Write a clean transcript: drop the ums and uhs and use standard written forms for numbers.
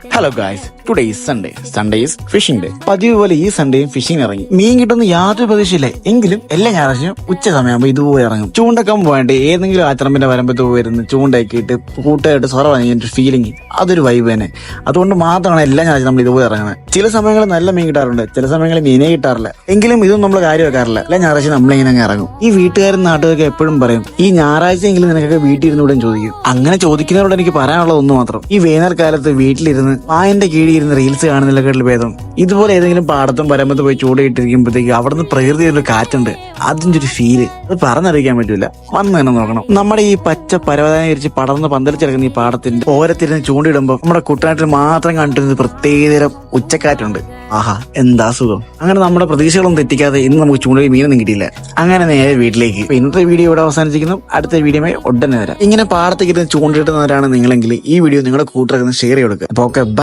Hello guys, today is Sunday. Sunday is fishing day. പതിവ് പോലെ ഈ സൺഡേയും ഫിഷിംഗ് ഇറങ്ങി. മീൻ കിട്ടുന്ന യാതൊരു പ്രതീക്ഷയില്ല. എങ്കിലും എല്ലാ ഞായറാഴ്ചയും ഉച്ച സമയമാകുമ്പോൾ ഇതുപോലെ ഇറങ്ങും. ചൂണ്ടക്കം പോയിട്ട് ഏതെങ്കിലും ആശ്രമിന്റെ വരമ്പത്ത് പോയിരുന്ന് ചൂണ്ടയൊക്കെ ഇട്ട് കൂട്ടായിട്ട് സ്വറവാണ് എൻ്റെ ഫീലിംഗ്. അതൊരു വൈബ് തന്നെ. അതുകൊണ്ട് മാത്രമാണ് എല്ലാ ഞായറാഴ്ച നമ്മൾ ഇതുപോലെ ഇറങ്ങുന്നത്. ചില സമയങ്ങളിൽ നല്ല മീൻ കിട്ടാറുണ്ട്, ചില സമയങ്ങളിൽ മീനേ കിട്ടാറില്ല. എങ്കിലും ഇതൊന്നും നമ്മൾ കാര്യം വെക്കാറില്ല. എല്ലാ ഞായറാഴ്ച നമ്മളിങ്ങനെ അങ്ങ് ഇറങ്ങും. ഈ വീട്ടുകാരും നാട്ടുകാരൊക്കെ എപ്പോഴും പറയും, ഈ ഞായറാഴ്ചയെങ്കിലും നിനക്കൊക്കെ വീട്ടിൽ ഇരുന്നൂടെ ചോദിക്കും. അങ്ങനെ ചോദിക്കുന്നവരോട് എനിക്ക് പറയാനുള്ളത് ഒന്ന് മാത്രം: ഈ വേനൽക്കാലത്ത് വീട്ടിലിരുന്ന് വായന്റെ കീഴിൽ ഇരുന്ന് റീൽസ് കാണുന്നതിനെക്കാട്ടിൽ ഭേദം ഇതുപോലെ ഏതെങ്കിലും പാടത്തും വരമ്പത്ത് പോയി ചൂടയിട്ടിരിക്കുമ്പോഴത്തേക്ക് അവിടുന്ന് പ്രകൃതി ഒരു കാറ്റുണ്ട്, അതിന്റെ ഒരു ഫീല് അത് പറഞ്ഞറിയിക്കാൻ പറ്റൂല. വന്ന് തന്നെ നോക്കണം. നമ്മുടെ ഈ പച്ച പരവതാനി വിരിച്ച് പടർന്ന് പന്തലിച്ചിറങ്ങുന്ന ഈ പാടത്തിന്റെ ഓരത്തിരുന്ന് ചൂണ്ടിടുമ്പോൾ നമ്മുടെ കുട്ടനാട്ടിൽ മാത്രം കണ്ടിരുന്ന പ്രത്യേകതരം ഉച്ചക്കാറ്റുണ്ട്. ആഹാ, എന്താ സുഖം. അങ്ങനെ നമ്മുടെ പ്രതീക്ഷകളൊന്നും തെറ്റിക്കാതെ ഇന്ന് നമുക്ക് ചൂണ്ടയിൽ മീനൊന്നും കിട്ടിയില്ല. അങ്ങനെ നേരെ വീട്ടിലേക്ക്. ഇന്നത്തെ വീഡിയോ ഇവിടെ അവസാനിച്ചിരിക്കുന്നു. അടുത്ത വീഡിയോയുമായി ഉടനെ വരാം. ഇങ്ങനെ പാടത്തേക്ക് ഇരുന്ന് ചൂണ്ടിട്ടുന്നവരാണ് നിങ്ങളെങ്കിൽ ഈ വീഡിയോ നിങ്ങളുടെ കൂട്ടുകാർക്ക് ഷെയർ ചെയ്ത് കൊടുക്കുക. അപ്പോൾ